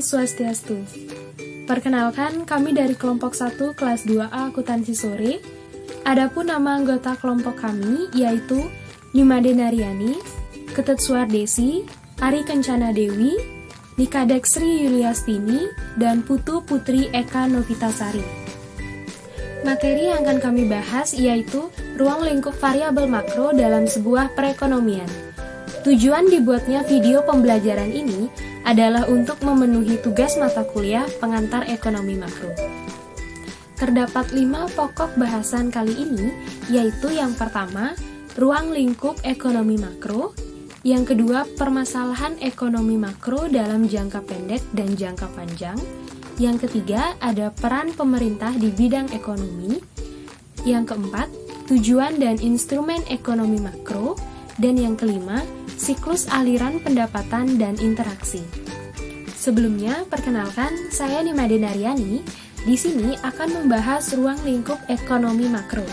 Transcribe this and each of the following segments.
Swastiastu. Perkenalkan, kami dari kelompok 1 kelas 2A akuntansi sore. Adapun nama anggota kelompok kami yaitu Nimade Naryani, Ketut Suardesi, Ari Kencana Dewi, Nika Deksri Yuliastini, dan Putu Putri Eka Novitasari. Materi yang akan kami bahas yaitu ruang lingkup variabel makro dalam sebuah perekonomian. Tujuan dibuatnya video pembelajaran ini adalah untuk memenuhi tugas mata kuliah pengantar ekonomi makro. Terdapat 5 pokok bahasan kali ini, yaitu yang pertama, ruang lingkup ekonomi makro, yang kedua, permasalahan ekonomi makro dalam jangka pendek dan jangka panjang, yang ketiga, ada peran pemerintah di bidang ekonomi, yang keempat, tujuan dan instrumen ekonomi makro, dan yang kelima, siklus aliran pendapatan dan interaksi. Sebelumnya, perkenalkan, saya Nimade Naryani. Di sini akan membahas ruang lingkup ekonomi makro.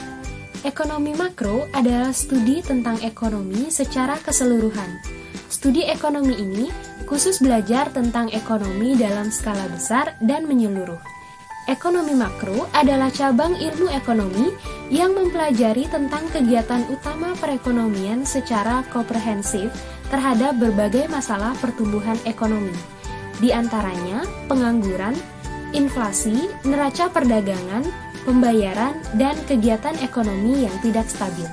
Ekonomi makro adalah studi tentang ekonomi secara keseluruhan. Studi ekonomi ini khusus belajar tentang ekonomi dalam skala besar dan menyeluruh. Ekonomi makro adalah cabang ilmu ekonomi yang mempelajari tentang kegiatan utama perekonomian secara komprehensif terhadap berbagai masalah pertumbuhan ekonomi. Di antaranya pengangguran, inflasi, neraca perdagangan, pembayaran, dan kegiatan ekonomi yang tidak stabil.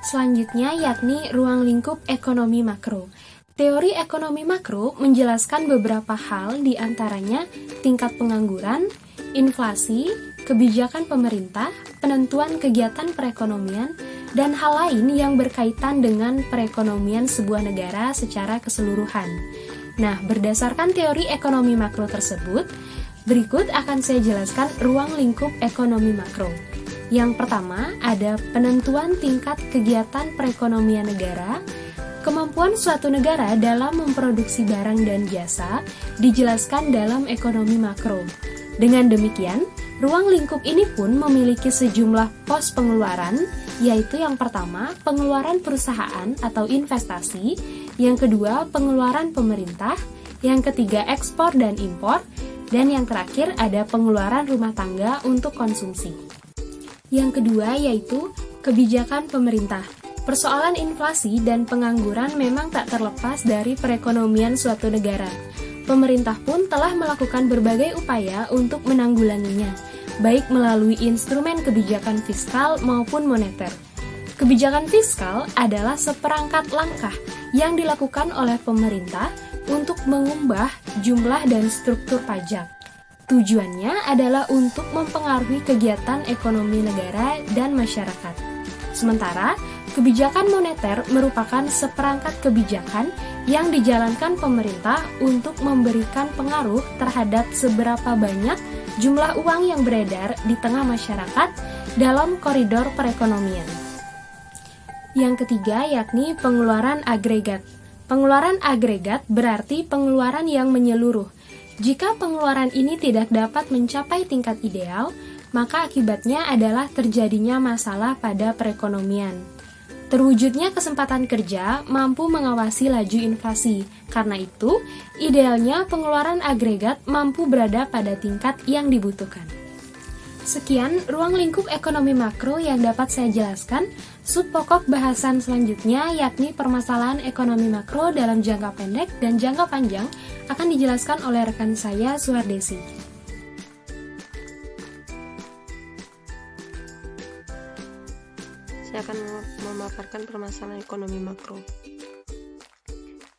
Selanjutnya yakni ruang lingkup ekonomi makro. Teori ekonomi makro menjelaskan beberapa hal, di antaranya tingkat pengangguran, inflasi, kebijakan pemerintah, penentuan kegiatan perekonomian, dan hal lain yang berkaitan dengan perekonomian sebuah negara secara keseluruhan. Nah, berdasarkan teori ekonomi makro tersebut, berikut akan saya jelaskan ruang lingkup ekonomi makro. Yang pertama, ada penentuan tingkat kegiatan perekonomian negara. Kemampuan suatu negara dalam memproduksi barang dan jasa dijelaskan dalam ekonomi makro. Dengan demikian, ruang lingkup ini pun memiliki sejumlah pos pengeluaran, yaitu yang pertama, pengeluaran perusahaan atau investasi, yang kedua, pengeluaran pemerintah, yang ketiga, ekspor dan impor, dan yang terakhir ada pengeluaran rumah tangga untuk konsumsi. Yang kedua yaitu kebijakan pemerintah. Persoalan inflasi dan pengangguran memang tak terlepas dari perekonomian suatu negara. Pemerintah pun telah melakukan berbagai upaya untuk menanggulanginya, baik melalui instrumen kebijakan fiskal maupun moneter. Kebijakan fiskal adalah seperangkat langkah yang dilakukan oleh pemerintah untuk mengubah jumlah dan struktur pajak. Tujuannya adalah untuk mempengaruhi kegiatan ekonomi negara dan masyarakat. Sementara, kebijakan moneter merupakan seperangkat kebijakan yang dijalankan pemerintah untuk memberikan pengaruh terhadap seberapa banyak jumlah uang yang beredar di tengah masyarakat dalam koridor perekonomian. Yang ketiga yakni pengeluaran agregat. Pengeluaran agregat berarti pengeluaran yang menyeluruh. Jika pengeluaran ini tidak dapat mencapai tingkat ideal, maka akibatnya adalah terjadinya masalah pada perekonomian. Terwujudnya kesempatan kerja mampu mengawasi laju inflasi. Karena itu, idealnya pengeluaran agregat mampu berada pada tingkat yang dibutuhkan. Sekian ruang lingkup ekonomi makro yang dapat saya jelaskan. Subpokok bahasan selanjutnya yakni permasalahan ekonomi makro dalam jangka pendek dan jangka panjang akan dijelaskan oleh rekan saya Suardesi. Saya akan memaparkan permasalahan ekonomi makro.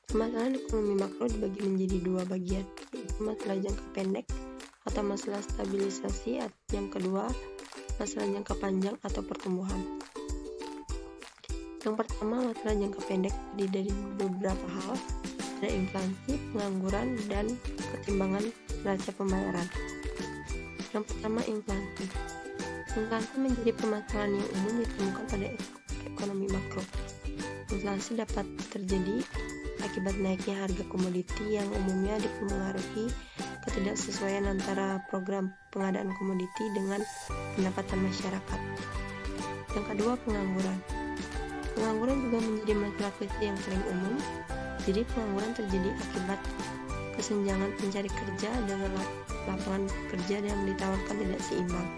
Permasalahan ekonomi makro dibagi menjadi 2 bagian, yaitu masalah jangka pendek atau masalah stabilisasi, yang kedua masalah jangka panjang atau pertumbuhan. Yang pertama, masalah jangka pendek terdiri dari beberapa hal, ada inflasi, pengangguran, dan ketimbangan neraca pembayaran. Yang pertama, inflasi. Inflasi menjadi permasalahan yang umum ditemukan pada ekonomi makro. Inflasi dapat terjadi akibat naiknya harga komoditi yang umumnya dipengaruhi ketidaksesuaian antara program pengadaan komoditi dengan pendapatan masyarakat. Yang kedua, pengangguran. Pengangguran juga menjadi masalah kecil yang paling umum. Jadi pengangguran terjadi akibat kesenjangan pencari kerja dengan lapangan kerja yang ditawarkan tidak seimbang.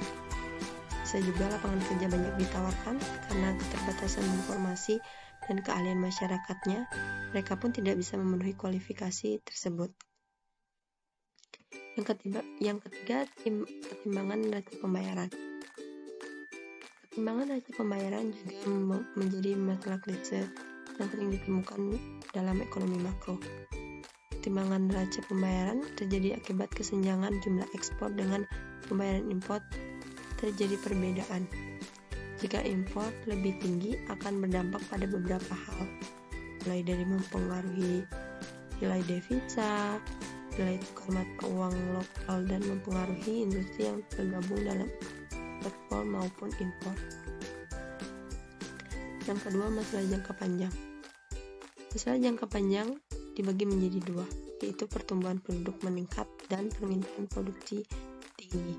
Bisa juga lapangan kerja banyak ditawarkan karena keterbatasan informasi dan keahlian masyarakatnya, mereka pun tidak bisa memenuhi kualifikasi tersebut. Yang ketiga, ketimbangan neraca pembayaran. Ketimbangan neraca pembayaran juga menjadi masalah kritis yang sering ditemukan dalam ekonomi makro. Ketimbangan neraca pembayaran terjadi akibat kesenjangan jumlah ekspor dengan pembayaran impor. Terjadi perbedaan. Jika impor lebih tinggi akan berdampak pada beberapa hal, mulai dari mempengaruhi nilai devisa, nilai tukar mata uang lokal, dan mempengaruhi industri yang tergabung dalam ekspor maupun impor. Yang kedua, masalah jangka panjang. Masalah jangka panjang dibagi menjadi dua, yaitu pertumbuhan penduduk meningkat dan permintaan produksi tinggi.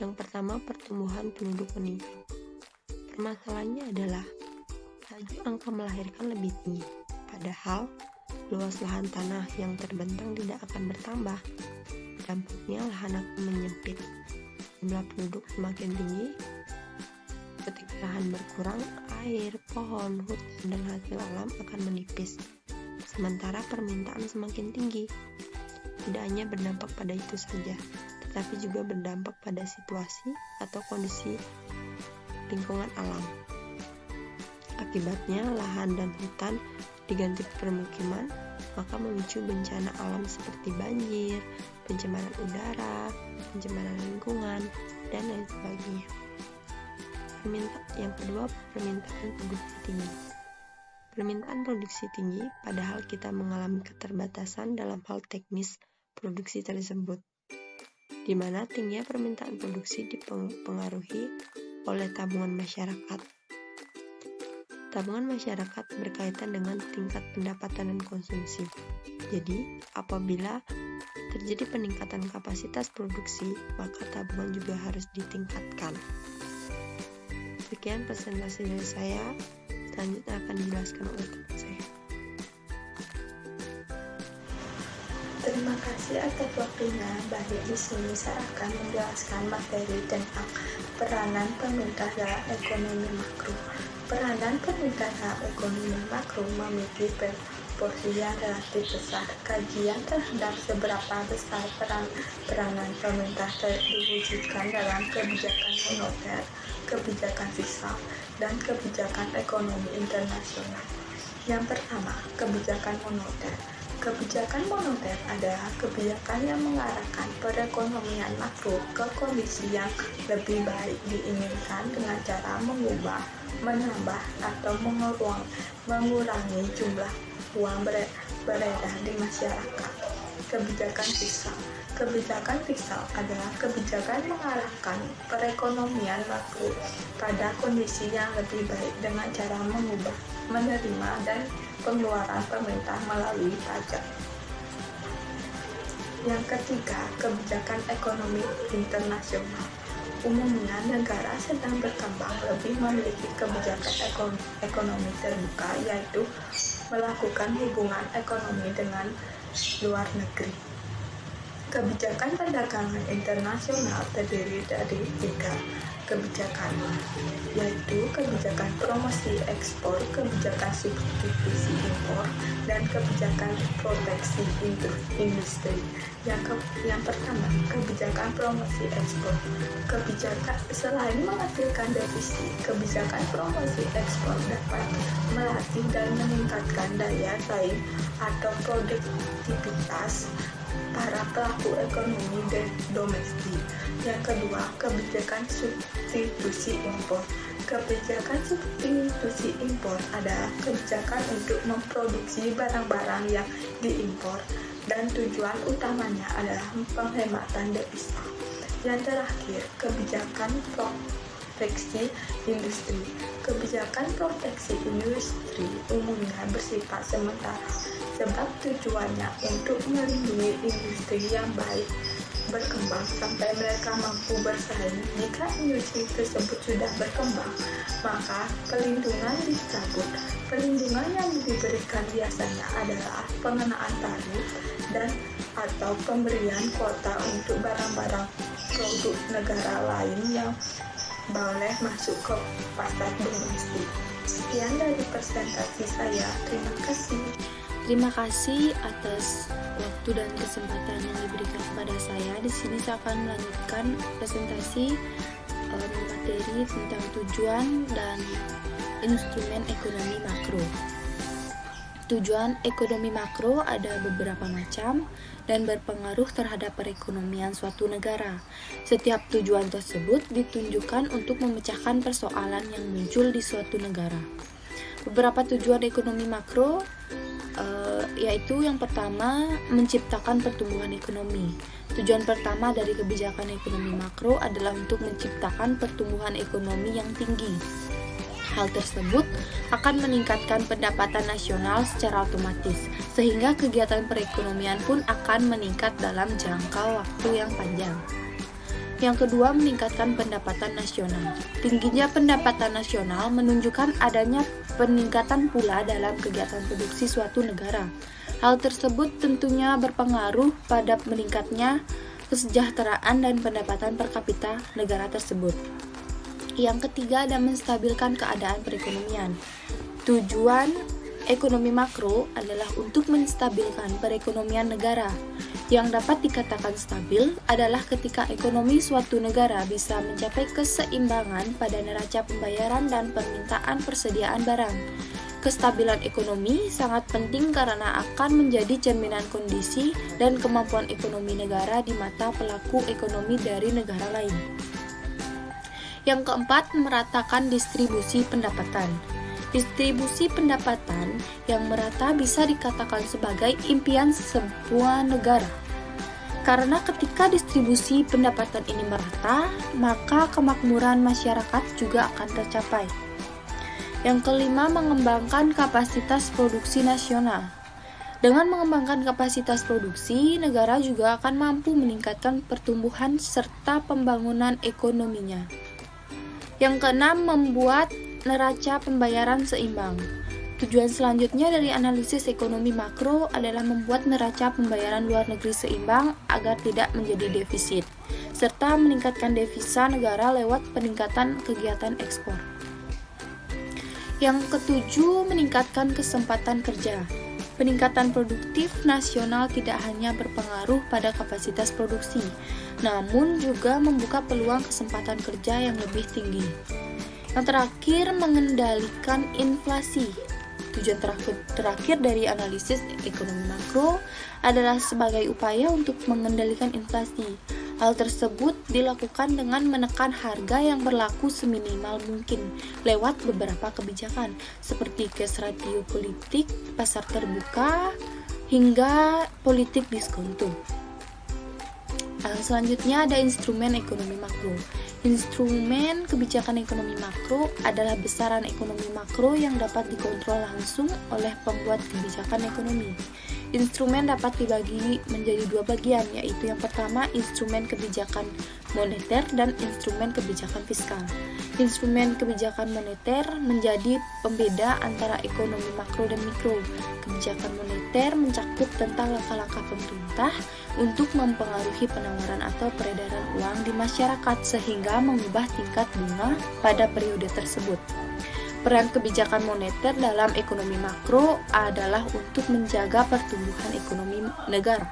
Yang pertama, pertumbuhan penduduk meningkat. Permasalahannya adalah laju angka melahirkan lebih tinggi, padahal luas lahan tanah yang terbentang tidak akan bertambah. Dampaknya lahan akan menyempit. Jumlah penduduk semakin tinggi. Ketika lahan berkurang, air, pohon, hutan, dan hasil alam akan menipis. Sementara permintaan semakin tinggi. Tidak hanya berdampak pada itu saja, tetapi juga berdampak pada situasi atau kondisi lingkungan alam. Akibatnya, lahan dan hutan diganti permukiman, maka memicu bencana alam seperti banjir, pencemaran udara, pencemaran lingkungan, dan lain sebagainya. Yang kedua, permintaan produksi tinggi. Permintaan produksi tinggi, padahal kita mengalami keterbatasan dalam hal teknis produksi tersebut, di mana tingginya permintaan produksi dipengaruhi oleh tabungan masyarakat. Tabungan masyarakat berkaitan dengan tingkat pendapatan dan konsumsi. Jadi, apabila terjadi peningkatan kapasitas produksi, maka tabungan juga harus ditingkatkan. Sekian presentasi dari saya. Selanjutnya akan dijelaskan oleh teman saya. Terima kasih atas waktunya. Baik, di sini saya akan menjelaskan materi tentang peranan pemerintah dalam ekonomi makro. Peranan pemerintah dalam ekonomi makro memiliki porsi yang relatif besar. Kajian terhadap seberapa besar peranan pemerintah diwujudkan dalam kebijakan moneter, kebijakan fiskal, dan kebijakan ekonomi internasional. Yang pertama, kebijakan moneter. Kebijakan moneter adalah kebijakan yang mengarahkan perekonomian makro ke kondisi yang lebih baik, diinginkan dengan cara mengubah, menambah, atau mengurangi jumlah uang beredar di masyarakat. Kebijakan fiskal. Kebijakan fiskal adalah kebijakan mengarahkan perekonomian makro pada kondisi yang lebih baik dengan cara mengubah, menerima, dan pengeluaran pemerintah melalui pajak. Yang ketiga, kebijakan ekonomi internasional. Umumnya negara sedang berkembang lebih memiliki kebijakan ekonomi terbuka, yaitu melakukan hubungan ekonomi dengan luar negeri. Kebijakan perdagangan internasional terdiri dari 3 kebijakan, yaitu kebijakan promosi ekspor, kebijakan substitusi impor, dan kebijakan proteksi industri. Yang pertama, kebijakan promosi ekspor. Kebijakan selain menghasilkan defisit, kebijakan promosi ekspor dapat melatih dan meningkatkan daya saing atau produktivitas para pelaku ekonomi domestik. Yang kedua, kebijakan substitusi impor. Kebijakan substitusi impor adalah kebijakan untuk memproduksi barang-barang yang diimpor dan tujuan utamanya adalah penghematan devisa. Yang terakhir, kebijakan proteksi industri. Kebijakan proteksi industri umumnya bersifat sementara, sebab tujuannya untuk melindungi industri yang baik berkembang sampai mereka mampu bersaing. Jika industri tersebut sudah berkembang, maka pelindungan dicabut. Pelindungan yang diberikan biasanya adalah pengenaan tarif dan atau pemberian kuota untuk barang-barang produk negara lain yang boleh masuk ke pasar domestik. Sekian dari presentasi saya. Terima kasih. Terima kasih atas waktu dan kesempatan yang diberikan kepada saya. Di sini saya akan melanjutkan presentasi materi tentang tujuan dan instrumen ekonomi makro. Tujuan ekonomi makro ada beberapa macam dan berpengaruh terhadap perekonomian suatu negara. Setiap tujuan tersebut ditunjukkan untuk memecahkan persoalan yang muncul di suatu negara. Beberapa tujuan ekonomi makro yaitu yang pertama, menciptakan pertumbuhan ekonomi. Tujuan pertama dari kebijakan ekonomi makro adalah untuk menciptakan pertumbuhan ekonomi yang tinggi. Hal tersebut akan meningkatkan pendapatan nasional secara otomatis, sehingga kegiatan perekonomian pun akan meningkat dalam jangka waktu yang panjang. Yang kedua, meningkatkan pendapatan nasional. Tingginya pendapatan nasional menunjukkan adanya peningkatan pula dalam kegiatan produksi suatu negara. Hal tersebut tentunya berpengaruh pada meningkatnya kesejahteraan dan pendapatan per kapita negara tersebut. Yang ketiga, ada menstabilkan keadaan perekonomian. Tujuan ekonomi makro adalah untuk menstabilkan perekonomian negara. Yang dapat dikatakan stabil adalah ketika ekonomi suatu negara bisa mencapai keseimbangan pada neraca pembayaran dan permintaan persediaan barang. Kestabilan ekonomi sangat penting karena akan menjadi cerminan kondisi dan kemampuan ekonomi negara di mata pelaku ekonomi dari negara lain. Yang keempat, meratakan distribusi pendapatan. Distribusi pendapatan yang merata bisa dikatakan sebagai impian sebuah negara. Karena ketika distribusi pendapatan ini merata, maka kemakmuran masyarakat juga akan tercapai. Yang kelima, mengembangkan kapasitas produksi nasional. Dengan mengembangkan kapasitas produksi, negara juga akan mampu meningkatkan pertumbuhan serta pembangunan ekonominya. Yang keenam, membuat neraca pembayaran seimbang. Tujuan selanjutnya dari analisis ekonomi makro adalah membuat neraca pembayaran luar negeri seimbang agar tidak menjadi defisit, serta meningkatkan devisa negara lewat peningkatan kegiatan ekspor. Yang ketujuh, meningkatkan kesempatan kerja. Peningkatan produktif nasional tidak hanya berpengaruh pada kapasitas produksi, namun juga membuka peluang kesempatan kerja yang lebih tinggi. Yang terakhir, mengendalikan inflasi. Tujuan terakhir dari analisis ekonomi makro adalah sebagai upaya untuk mengendalikan inflasi. Hal tersebut dilakukan dengan menekan harga yang berlaku seminimal mungkin lewat beberapa kebijakan seperti cash ratio politik, pasar terbuka, hingga politik diskonto. Selanjutnya ada instrumen ekonomi makro. Instrumen kebijakan ekonomi makro adalah besaran ekonomi makro yang dapat dikontrol langsung oleh pembuat kebijakan ekonomi. Instrumen dapat dibagi menjadi dua bagian, yaitu yang pertama instrumen kebijakan moneter dan instrumen kebijakan fiskal. Instrumen kebijakan moneter menjadi pembeda antara ekonomi makro dan mikro. Kebijakan moneter mencakup tentang langkah-langkah pemerintah untuk mempengaruhi penawaran atau peredaran uang di masyarakat sehingga mengubah tingkat bunga pada periode tersebut. Peran kebijakan moneter dalam ekonomi makro adalah untuk menjaga pertumbuhan ekonomi negara.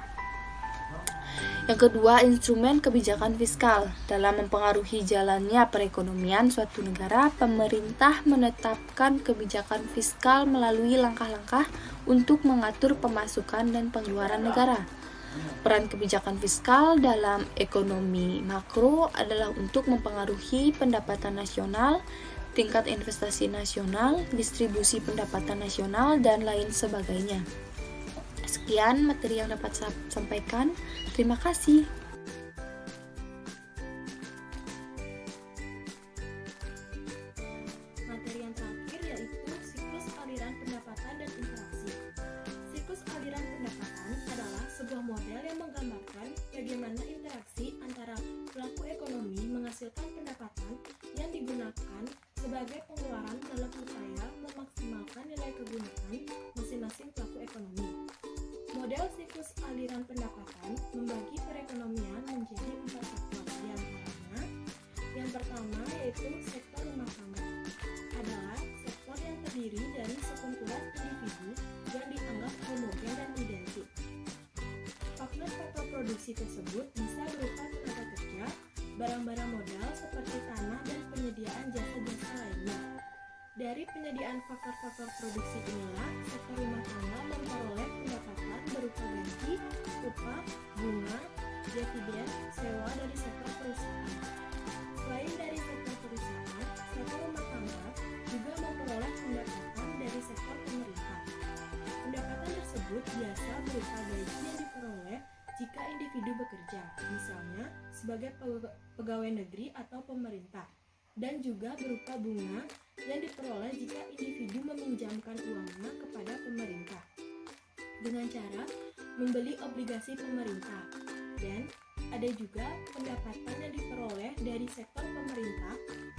Yang kedua, instrumen kebijakan fiskal. Dalam mempengaruhi jalannya perekonomian suatu negara, pemerintah menetapkan kebijakan fiskal melalui langkah-langkah untuk mengatur pemasukan dan pengeluaran negara. Peran kebijakan fiskal dalam ekonomi makro adalah untuk mempengaruhi pendapatan nasional, tingkat investasi nasional, distribusi pendapatan nasional, dan lain sebagainya. Sekian materi yang dapat saya sampaikan. Terima kasih. Materi yang terakhir yaitu siklus aliran pendapatan dan interaksi. Siklus aliran pendapatan adalah sebuah model yang menggambarkan bagaimana interaksi antara pelaku ekonomi menghasilkan pendapatan yang digunakan sebagai pengeluaran dalam upaya memaksimalkan nilai kegunaan masing-masing pelaku ekonomi. Model Model siklus aliran pendapatan membagi perekonomian menjadi 4 sektor, di antaranya yang pertama yaitu sektor rumah tangga. Adalah sektor yang terdiri dari sekumpulan individu yang dianggap homogen dan identik. Faktor-faktor produksi tersebut bisa berupa tenaga kerja, barang-barang modal seperti tanah dan penyediaan jasa-jasa lainnya. Dari penyediaan faktor-faktor produksi inilah, sektor rumah tangga memperoleh pendapatan berupa gaji, upah, bunga, dividen, sewa dari sektor perusahaan. Selain dari sektor perusahaan, sektor rumah tangga juga memperoleh pendapatan dari sektor pemerintah. Pendapatan tersebut biasa berupa gaji yang diperoleh jika individu bekerja, misalnya sebagai pegawai negeri atau pemerintah, dan juga berupa bunga yang diperoleh jika individu meminjamkan uangnya kepada pemerintah dengan cara membeli obligasi pemerintah. Dan ada juga pendapatan yang diperoleh dari sektor pemerintah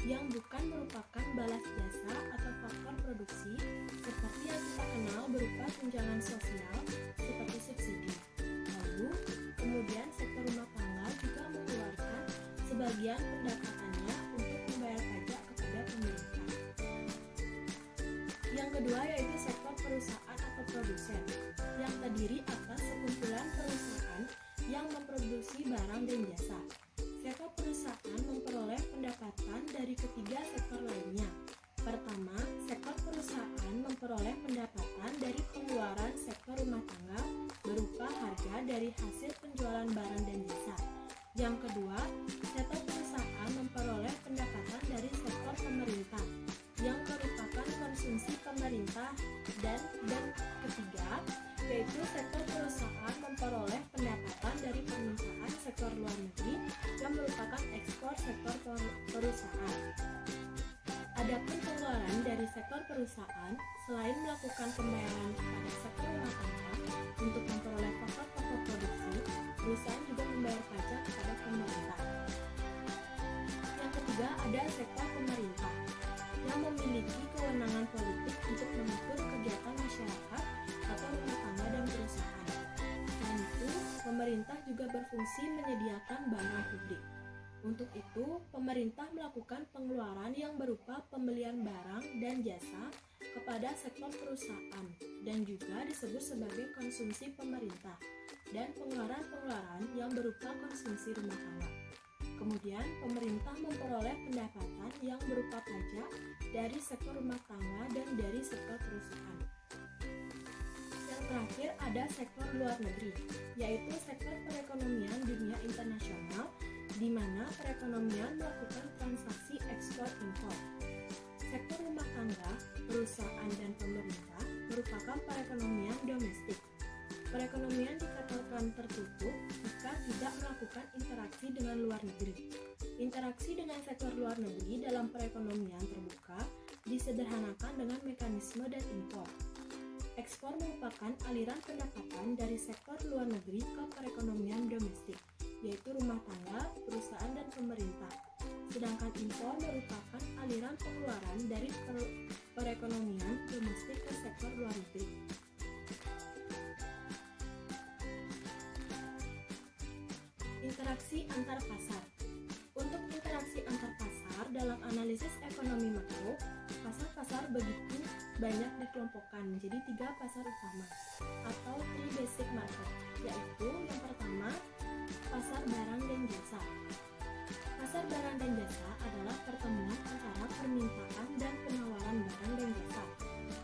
yang bukan merupakan balas jasa atau faktor produksi seperti yang kita kenal berupa tunjangan sosial seperti subsidi. Lalu, kemudian sektor rumah tangga juga mengeluarkan sebagian pendapatannya untuk membayar pajak kepada pemerintah. Yang kedua yaitu sektor perusahaan atau produsen, yang terdiri atas sekumpulan perusahaan yang memproduksi barang dan jasa. Sektor perusahaan memperoleh pendapatan dari ketiga sektor lainnya. Pertama, sektor perusahaan memperoleh pendapatan dari pengeluaran sektor rumah tangga berupa harga dari hasil penjualan barang dan jasa. Yang kedua, sektor perusahaan memperoleh pendapatan dari sektor pemerintah yang merupakan konsumsi pemerintah, dan ketiga yaitu sektor perusahaan memperoleh pendapatan dari permintaan sektor luar negeri yang merupakan ekspor sektor perusahaan. Adapun pengeluaran dari sektor perusahaan selain melakukan pembayaran kepada sektor rumah tangga untuk memperoleh pokok-pokok produksi, perusahaan juga membayar pajak kepada pemerintah. Yang ketiga ada sektor pemerintah yang memiliki kewenangan politik untuk mengatur kegiatan masyarakat atau rumah tangga dan perusahaan. Selain itu, pemerintah juga berfungsi menyediakan barang publik. Untuk itu, pemerintah melakukan pengeluaran yang berupa pembelian barang dan jasa kepada sektor perusahaan dan juga disebut sebagai konsumsi pemerintah dan pengeluaran-pengeluaran yang berupa konsumsi rumah tangga. Kemudian, pemerintah memperoleh pendapatan yang berupa pajak dari sektor rumah tangga dan dari sektor perusahaan. Yang terakhir ada sektor luar negeri, yaitu sektor perekonomian dunia internasional, di mana perekonomian melakukan transaksi ekspor-impor. Sektor rumah tangga, perusahaan, dan pemerintah merupakan perekonomian domestik. Perekonomian dikatakan tertutup jika tidak melakukan interaksi dengan luar negeri. Interaksi dengan sektor luar negeri dalam perekonomian terbuka disederhanakan dengan mekanisme dan impor. Ekspor merupakan aliran pendapatan dari sektor luar negeri ke perekonomian domestik, yaitu rumah tangga, perusahaan, dan pemerintah. Sedangkan impor merupakan aliran pengeluaran dari perekonomian domestik ke sektor luar negeri. Interaksi antar pasar. Untuk interaksi antar pasar dalam analisis ekonomi makro, pasar-pasar begitu banyak dikelompokkan menjadi 3 pasar utama atau 3 basic market, yaitu yang pertama, pasar barang dan jasa. Pasar barang dan jasa adalah pertemuan antara permintaan dan penawaran barang dan jasa.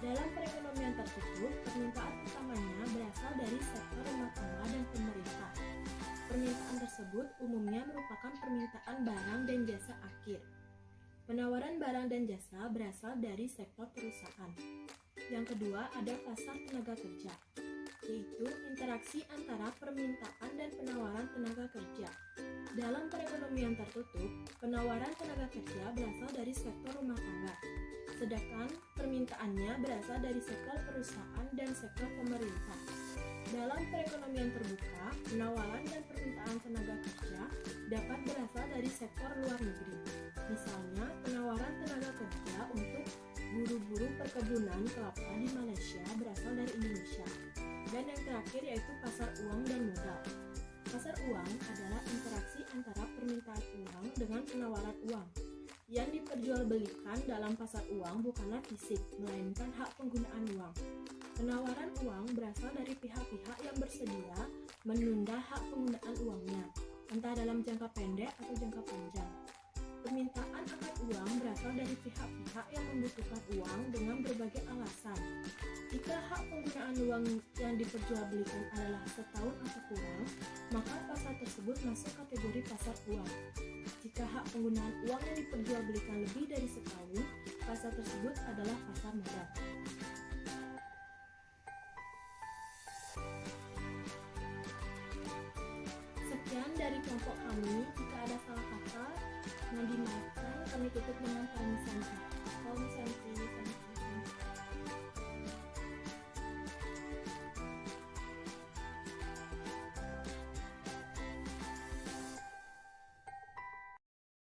Dalam perekonomian tertutup, permintaan utamanya berasal dari sektor rumah tangga dan pemerintah. Permintaan tersebut umumnya merupakan permintaan barang dan jasa akhir. Penawaran barang dan jasa berasal dari sektor perusahaan. Yang kedua ada pasar tenaga kerja, yaitu interaksi antara permintaan dan penawaran tenaga kerja. Dalam perekonomian tertutup, penawaran tenaga kerja berasal dari sektor rumah tangga, sedangkan permintaannya berasal dari sektor perusahaan dan sektor pemerintah. Dalam perekonomian terbuka, penawaran dan permintaan tenaga kerja dapat berasal dari sektor luar negeri. Misalnya, penawaran tenaga kerja untuk buru-buru perkebunan kelapa di Malaysia berasal dari Indonesia. Dan yang terakhir yaitu pasar uang dan modal. Pasar uang adalah interaksi antara permintaan uang dengan penawaran uang. Yang diperjualbelikan dalam pasar uang bukanlah fisik, melainkan hak penggunaan uang. Penawaran uang berasal dari pihak-pihak yang bersedia menunda hak penggunaan uangnya, entah dalam jangka pendek atau jangka panjang. Permintaan akan uang berasal dari pihak-pihak yang membutuhkan uang dengan berbagai alasan. Jika hak penggunaan uang yang diperjualbelikan adalah setahun atau kurang, maka pasar tersebut masuk kategori pasar uang. Jika hak penggunaan uang yang diperjualbelikan lebih dari setahun, pasar tersebut adalah pasar modal. Sekian dari kelompok kami. Jika ada salah kata, mohon dimaafkan. Kami tutup dengan pamisan. Om Santi.